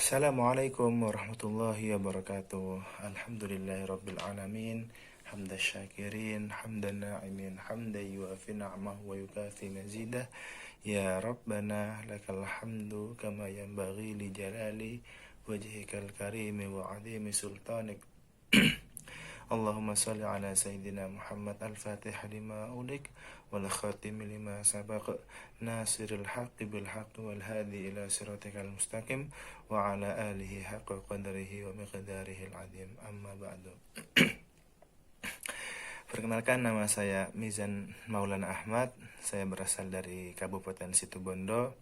Assalamualaikum warahmatullahi wabarakatuh. Alhamdulillahirabbil alamin. Hamdan syakirin, hamdan na'imin, hamdan yuafi ni'amahu wa yukafi mazidah. Ya Rabbana lakal hamdu kama yanbaghi li jalali wajhikal karimi wa 'azimi sultanik. Allahumma salli ala Sayyidina Muhammad al-Fatih lima ulik wal khatim lima sabaq nasiril haqqi bil haqqi wal hadi ila siratikal mustaqim wa ala alihi haqqa qadarihi wa miqdarihi al-azim, amma ba'du. Perkenalkan, nama saya Mizan Maulana Ahmad. Saya berasal dari Kabupaten Situbondo.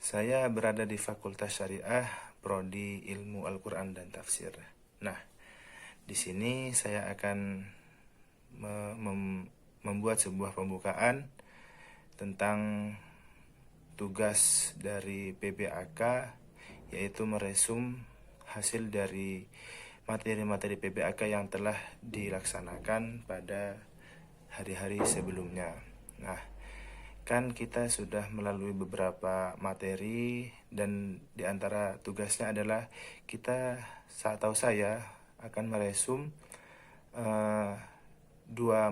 Saya berada di Fakultas Syariah, Prodi Ilmu Al-Quran dan Tafsir. Nah, di sini saya akan membuat sebuah pembukaan tentang tugas dari PBAK, yaitu meresum hasil dari materi-materi PBAK yang telah dilaksanakan pada hari-hari sebelumnya. Nah, kan kita sudah melalui beberapa materi, dan di antara tugasnya adalah kita, setahu saya, akan meresum 2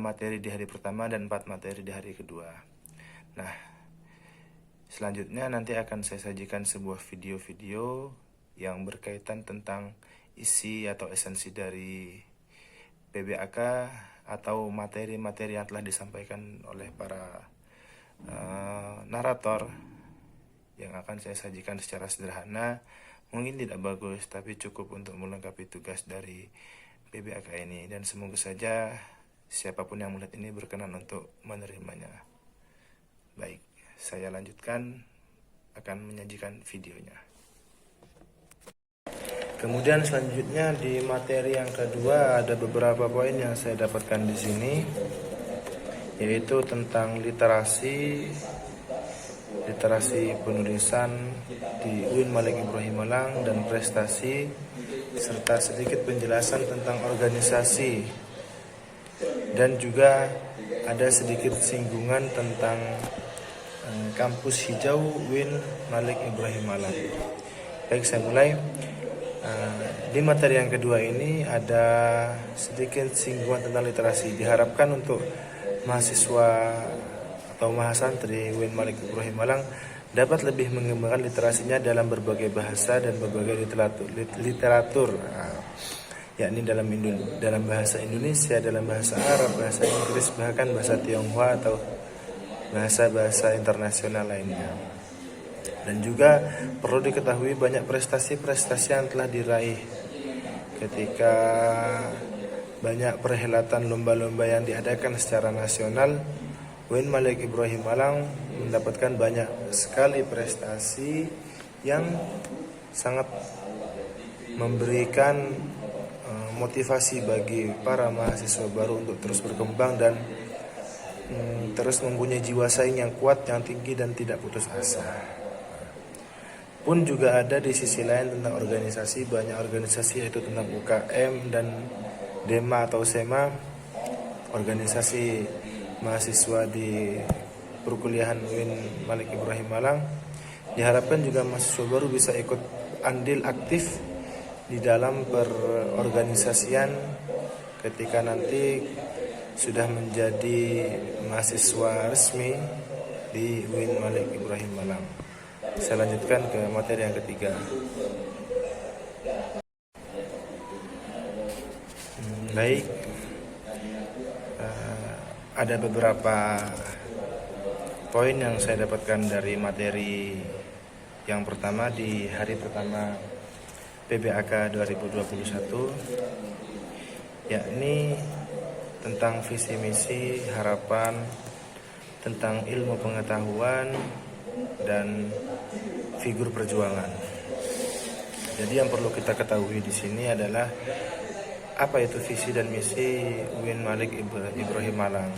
materi di hari pertama dan 4 materi di hari kedua. Nah, selanjutnya nanti akan saya sajikan sebuah video-video yang berkaitan tentang isi atau esensi dari PBAK atau materi-materi yang telah disampaikan oleh para narator, yang akan saya sajikan secara sederhana. Mungkin tidak bagus, tapi cukup untuk melengkapi tugas dari PBAK ini, dan semoga saja siapapun yang melihat ini berkenan untuk menerimanya. Baik, saya lanjutkan, akan menyajikan videonya. Kemudian selanjutnya di materi yang kedua ada beberapa poin yang saya dapatkan di sini, yaitu tentang literasi penulisan di UIN Malik Ibrahim Malang dan prestasi, serta sedikit penjelasan tentang organisasi, dan juga ada sedikit singgungan tentang kampus hijau UIN Malik Ibrahim Malang. Baik, saya mulai. Di materi yang kedua ini ada sedikit singgungan tentang literasi. Diharapkan untuk mahasiswa atau mahasantri UIN Malik Ibrahim Malang dapat lebih mengembangkan literasinya dalam berbagai bahasa dan berbagai literatur, yakni dalam bahasa Indonesia, dalam bahasa Arab, bahasa Inggris, bahkan bahasa Tionghoa atau bahasa-bahasa internasional lainnya. Dan juga perlu diketahui banyak prestasi-prestasi yang telah diraih ketika banyak perhelatan lomba-lomba yang diadakan secara nasional. UIN Malik Ibrahim Malang mendapatkan banyak sekali prestasi yang sangat memberikan motivasi bagi para mahasiswa baru untuk terus berkembang dan terus mempunyai jiwa saing yang kuat, yang tinggi, dan tidak putus asa. Pun juga ada di sisi lain tentang organisasi, banyak organisasi, yaitu tentang UKM dan DEMA atau SEMA, organisasi mahasiswa di perkuliahan UIN Malik Ibrahim Malang. Diharapkan juga mahasiswa baru bisa ikut andil aktif di dalam perorganisasian ketika nanti sudah menjadi mahasiswa resmi di UIN Malik Ibrahim Malang. Saya lanjutkan ke materi yang ketiga. Baik, ada beberapa poin yang saya dapatkan dari materi yang pertama di hari pertama PBAK 2021, yakni tentang visi misi, harapan, tentang ilmu pengetahuan dan figur perjuangan. Jadi yang perlu kita ketahui di sini adalah apa itu visi dan misi UIN Malik Ibrahim Malang.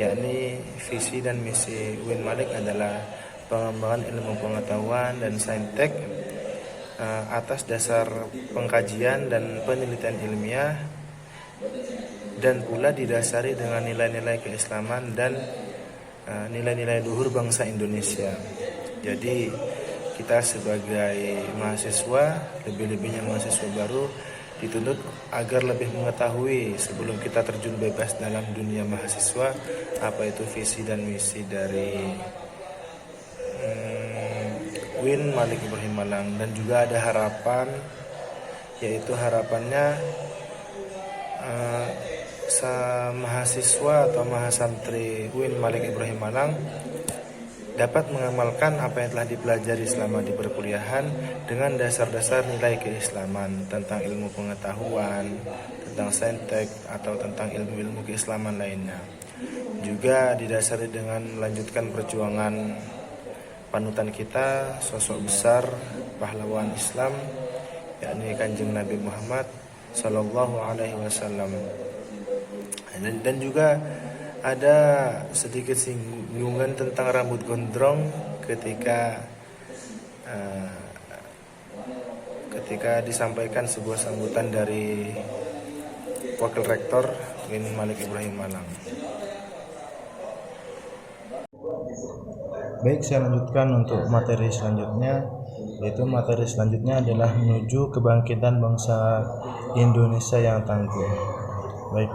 Yakni visi dan misi UIN Malik adalah pengembangan ilmu pengetahuan dan saintek atas dasar pengkajian dan penelitian ilmiah, dan pula didasari dengan nilai-nilai keislaman dan nilai-nilai luhur bangsa Indonesia. Jadi kita sebagai mahasiswa, lebih-lebihnya mahasiswa baru, dituntut agar lebih mengetahui sebelum kita terjun bebas dalam dunia mahasiswa, apa itu visi dan misi dari UIN Malik Ibrahim Malang. Dan juga ada harapan, yaitu harapannya mahasiswa atau mahasantri UIN Malik Ibrahim Malang dapat mengamalkan apa yang telah dipelajari selama di perkuliahan dengan dasar-dasar nilai keislaman tentang ilmu pengetahuan, tentang saintek atau tentang ilmu-ilmu keislaman lainnya. Juga didasari dengan melanjutkan perjuangan panutan kita, sosok besar pahlawan Islam, yakni Kanjeng Nabi Muhammad Sallallahu Alaihi Wasallam. Dan juga ada sedikit singgungan tentang rambut gondrong ketika disampaikan sebuah sambutan dari Wakil Rektor UIN Malik Ibrahim Malang. Baik, saya lanjutkan untuk materi selanjutnya, yaitu materi selanjutnya adalah menuju kebangkitan bangsa Indonesia yang tangguh. Baik,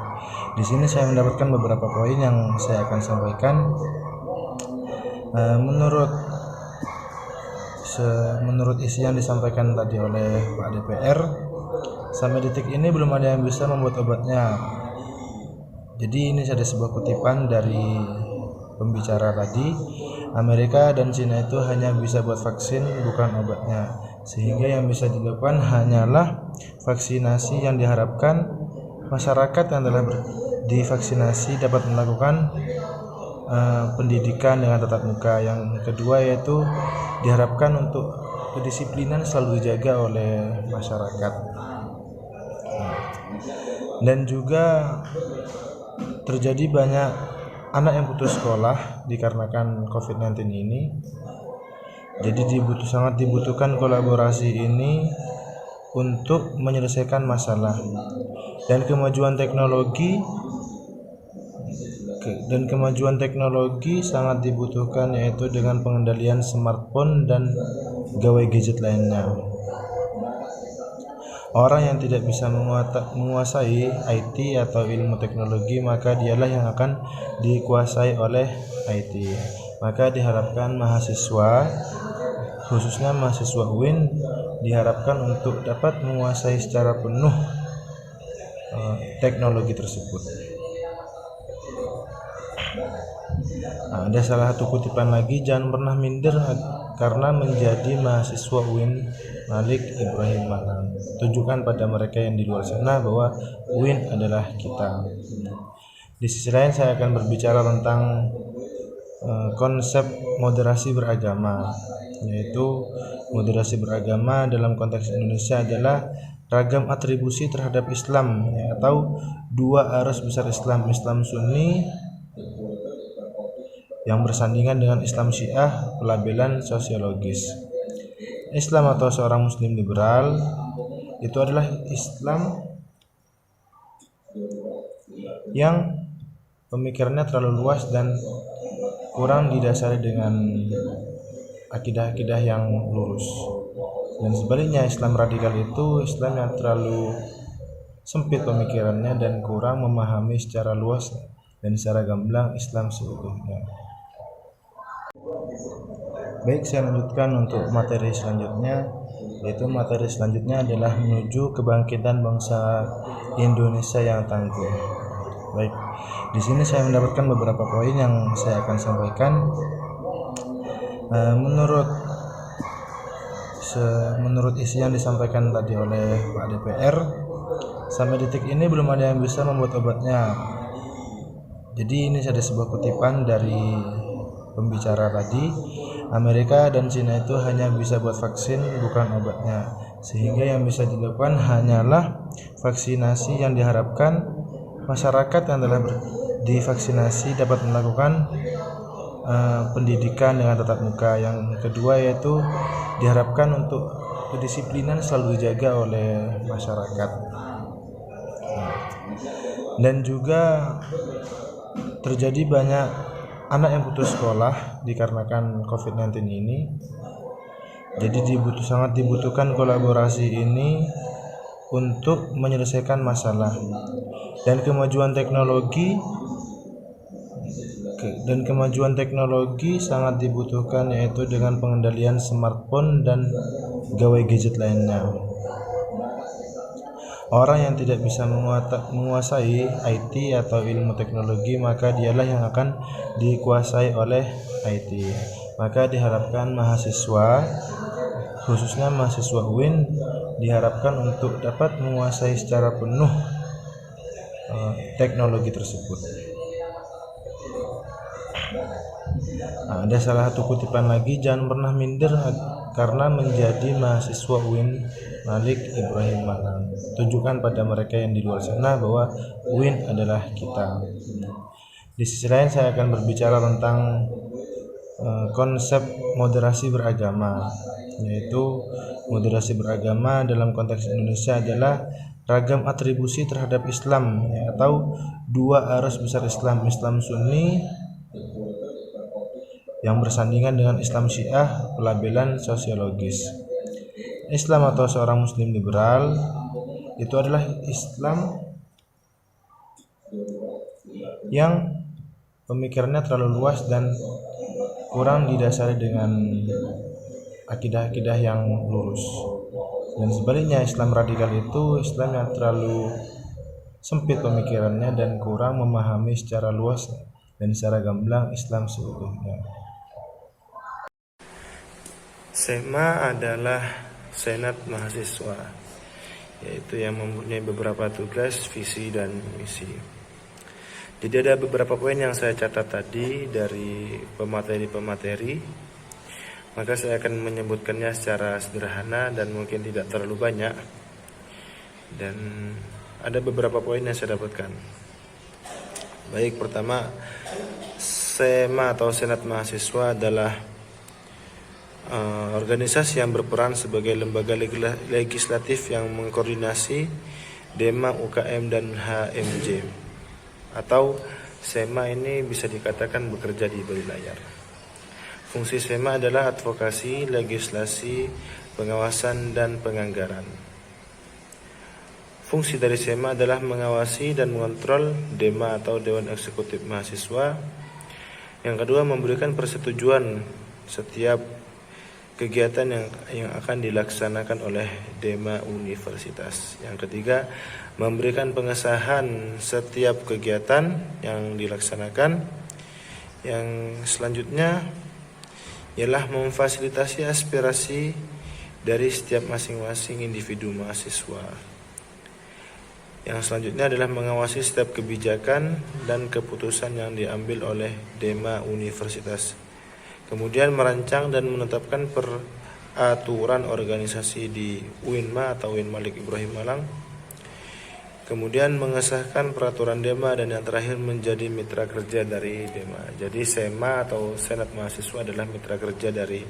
di sini saya mendapatkan beberapa poin yang saya akan sampaikan. Menurut isi yang disampaikan tadi oleh Pak DPR, sampai detik ini belum ada yang bisa membuat obatnya. Jadi ini ada sebuah kutipan dari pembicara tadi, Amerika dan Cina itu hanya bisa buat vaksin, bukan obatnya. Sehingga yang bisa dilakukan hanyalah vaksinasi. Yang diharapkan masyarakat yang telah divaksinasi dapat melakukan pendidikan dengan tatap muka. Yang kedua yaitu diharapkan untuk kedisiplinan selalu dijaga oleh masyarakat. Dan juga terjadi banyak anak yang putus sekolah dikarenakan COVID-19 ini. Jadi sangat dibutuhkan kolaborasi ini untuk menyelesaikan masalah. Dan kemajuan teknologi sangat dibutuhkan, yaitu dengan pengendalian smartphone dan gawai gadget lainnya. Orang yang tidak bisa menguasai IT atau ilmu teknologi, maka dialah yang akan dikuasai oleh IT. Maka diharapkan mahasiswa, khususnya mahasiswa UIN, diharapkan untuk dapat menguasai secara penuh teknologi tersebut. Ada salah satu kutipan lagi, jangan pernah minder karena menjadi mahasiswa UIN Malik Ibrahim Malang. Tunjukkan pada mereka yang di luar sana bahwa UIN adalah kita. Di sisi lain saya akan berbicara tentang konsep moderasi beragama, yaitu moderasi beragama dalam konteks Indonesia adalah ragam atribusi terhadap Islam, atau dua arus besar Islam, Islam Sunni yang bersandingan dengan Islam Syiah, pelabelan sosiologis. Islam atau seorang muslim liberal itu adalah Islam yang pemikirannya terlalu luas dan kurang didasari dengan akidah-akidah yang lurus. Dan sebaliknya, Islam radikal itu Islam yang terlalu sempit pemikirannya dan kurang memahami secara luas dan secara gamblang Islam seutuhnya. Baik, saya lanjutkan untuk materi selanjutnya, yaitu materi selanjutnya adalah menuju kebangkitan bangsa Indonesia yang tangguh. Baik, di sini saya mendapatkan beberapa poin yang saya akan sampaikan. Menurut isi yang disampaikan tadi oleh Pak DPR, sampai detik ini belum ada yang bisa membuat obatnya. Jadi ini ada sebuah kutipan dari pembicara tadi, Amerika dan Cina itu hanya bisa buat vaksin, bukan obatnya. Sehingga yang bisa dilakukan hanyalah vaksinasi. Yang diharapkan masyarakat yang telah divaksinasi dapat melakukan pendidikan dengan tatap muka. Yang kedua yaitu diharapkan untuk kedisiplinan selalu dijaga oleh masyarakat. Dan juga terjadi banyak anak yang putus sekolah dikarenakan COVID-19 ini. Jadi sangat dibutuhkan kolaborasi ini untuk menyelesaikan masalah. Dan kemajuan teknologi sangat dibutuhkan, yaitu dengan pengendalian smartphone dan gawai gadget lainnya. Orang yang tidak bisa menguasai IT atau ilmu teknologi, maka dialah yang akan dikuasai oleh IT. Maka diharapkan mahasiswa, khususnya mahasiswa UIN, diharapkan untuk dapat menguasai secara penuh teknologi tersebut. Ada salah satu kutipan lagi, jangan pernah minder karena menjadi mahasiswa UIN Malik Ibrahim Malang. Tunjukkan pada mereka yang di luar sana bahwa UIN adalah kita. Di sisi lain saya akan berbicara tentang konsep moderasi beragama, yaitu moderasi beragama dalam konteks Indonesia adalah ragam atribusi terhadap Islam, atau dua arus besar Islam Sunni yang bersandingan dengan Islam Syiah. Pelabelan sosiologis Islam atau seorang muslim liberal itu adalah Islam yang pemikirannya terlalu luas dan kurang didasari dengan akidah-akidah yang lurus. Dan sebaliknya, Islam radikal itu Islam yang terlalu sempit pemikirannya dan kurang memahami secara luas dan secara gamblang Islam seutuhnya. SEMA adalah Senat Mahasiswa, yaitu yang mempunyai beberapa tugas, visi, dan misi. Jadi ada beberapa poin yang saya catat tadi dari pemateri-pemateri, maka saya akan menyebutkannya secara sederhana dan mungkin tidak terlalu banyak. Dan ada beberapa poin yang saya dapatkan. Baik, pertama, SEMA atau Senat Mahasiswa adalah organisasi yang berperan sebagai lembaga legislatif yang mengkoordinasi DEMA, UKM, dan HMJ. Atau SEMA ini bisa dikatakan bekerja di balik layar. Fungsi SEMA adalah advokasi, legislasi, pengawasan, dan penganggaran. Fungsi dari SEMA adalah mengawasi dan mengontrol DEMA atau Dewan Eksekutif Mahasiswa. Yang kedua, memberikan persetujuan setiap kegiatan yang akan dilaksanakan oleh DEMA Universitas. Yang ketiga, memberikan pengesahan setiap kegiatan yang dilaksanakan. Yang selanjutnya ialah memfasilitasi aspirasi dari setiap masing-masing individu mahasiswa. Yang selanjutnya adalah mengawasi setiap kebijakan dan keputusan yang diambil oleh DEMA Universitas. Kemudian merancang dan menetapkan peraturan organisasi di UINMA atau UIN Malik Ibrahim Malang. Kemudian mengesahkan peraturan DEMA, dan yang terakhir menjadi mitra kerja dari DEMA. Jadi SEMA atau Senat Mahasiswa adalah mitra kerja dari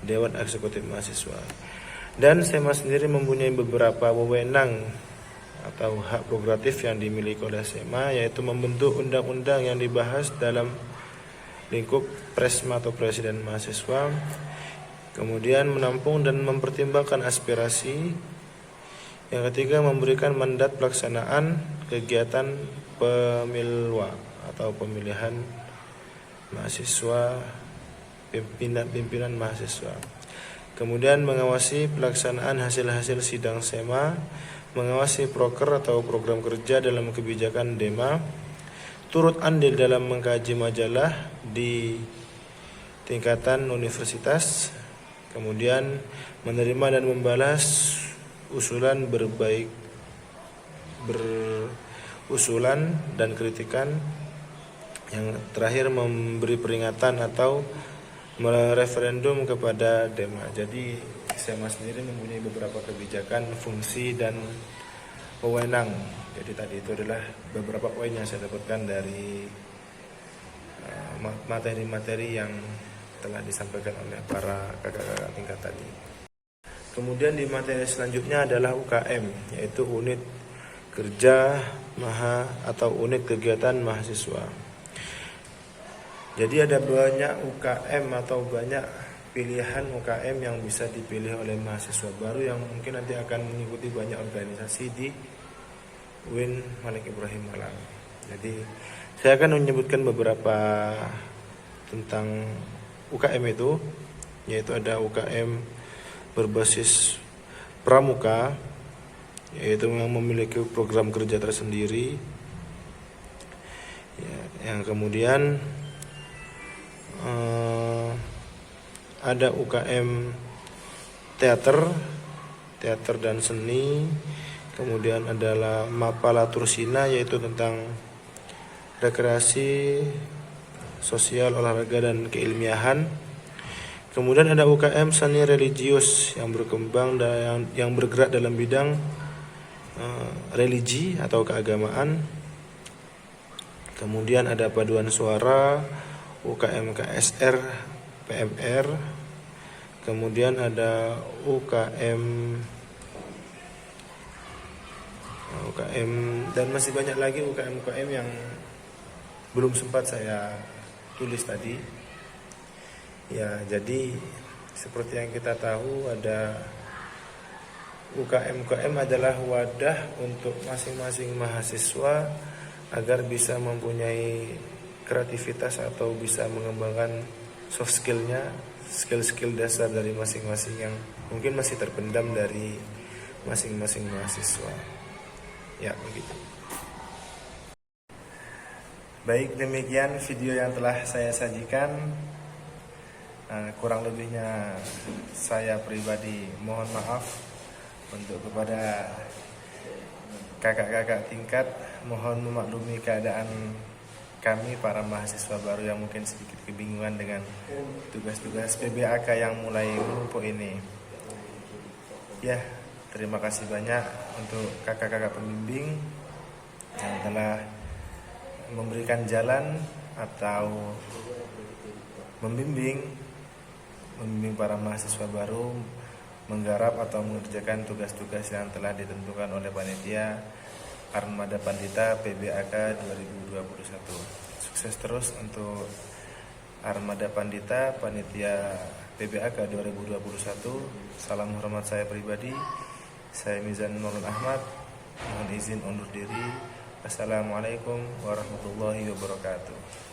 Dewan Eksekutif Mahasiswa. Dan SEMA sendiri mempunyai beberapa wewenang atau hak prerogatif yang dimiliki oleh SEMA, yaitu membentuk undang-undang yang dibahas dalam lingkup Presma atau Presiden Mahasiswa, kemudian menampung dan mempertimbangkan aspirasi. Yang ketiga, memberikan mandat pelaksanaan kegiatan pemilwa atau pemilihan mahasiswa, pimpinan mahasiswa. Kemudian mengawasi pelaksanaan hasil-hasil sidang SEMA, mengawasi proker atau program kerja dalam kebijakan DEMA, turut andil dalam mengkaji majalah di tingkatan universitas, kemudian menerima dan membalas usulan berusulan dan kritikan. Yang terakhir, memberi peringatan atau mereferendum kepada DEMA. Jadi SEMA sendiri mempunyai beberapa kebijakan, fungsi, dan wewenang. Jadi tadi itu adalah beberapa poin yang saya dapatkan dari materi-materi yang telah disampaikan oleh para kakak-kakak tingkat tadi. Kemudian di materi selanjutnya adalah UKM, yaitu unit kerja atau unit kegiatan mahasiswa. Jadi ada banyak UKM atau banyak pilihan UKM yang bisa dipilih oleh mahasiswa baru yang mungkin nanti akan mengikuti banyak organisasi di UIN Malik Ibrahim Malang. Jadi saya akan menyebutkan beberapa tentang UKM itu, yaitu ada UKM berbasis pramuka, yaitu yang memiliki program kerja tersendiri. Yang kemudian ada UKM teater dan seni. Kemudian adalah Mapala Tursina, yaitu tentang rekreasi, sosial, olahraga, dan keilmiahan. Kemudian ada UKM seni religius yang berkembang dan yang bergerak dalam bidang religi atau keagamaan. Kemudian ada paduan suara, UKM KSR PMR. Kemudian ada UKM dan masih banyak lagi UKM yang belum sempat saya tulis tadi. Ya, jadi seperti yang kita tahu, ada UKM adalah wadah untuk masing-masing mahasiswa agar bisa mempunyai kreativitas atau bisa mengembangkan soft skill-nya, skill dasar dari masing-masing yang mungkin masih terpendam dari masing-masing mahasiswa. Ya, begitu. Baik, demikian video yang telah saya sajikan. Kurang lebihnya saya pribadi mohon maaf. Untuk kepada kakak-kakak tingkat, mohon memaklumi keadaan kami para mahasiswa baru yang mungkin sedikit kebingungan dengan tugas-tugas PBAK yang mulai menumpuk ini. Ya, terima kasih banyak untuk kakak-kakak pembimbing yang telah memberikan jalan atau membimbing para mahasiswa baru menggarap atau mengerjakan tugas-tugas yang telah ditentukan oleh panitia Armada Pandita PBAK 2021. Sukses terus untuk Armada Pandita panitia PBAK 2021. Salam hormat saya pribadi. Saya Mizan Nurul Ahmad. Mohon izin undur diri. Assalamualaikum warahmatullahi wabarakatuh.